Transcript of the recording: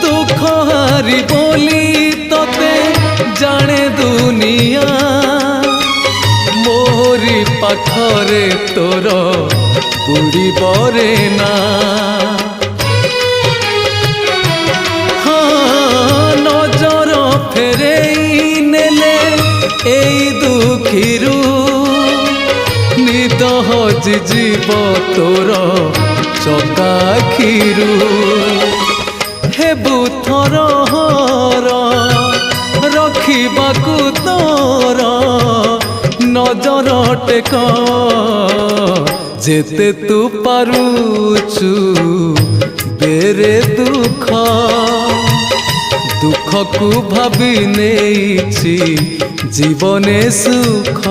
दुख हारी बोली तोते जाने दुनिया मोरी पाखरे तोर बुड़ी बरे ना हाँ नजर फेरेई नेले एई दुखीरू निद हजि जीव तोर चकाखीरू हेबु थर हर रखिबाकू तोर नजर टेक जेते तू पारुचु बेरे दुख दुख को भाबी नेइछि जीवने सुख।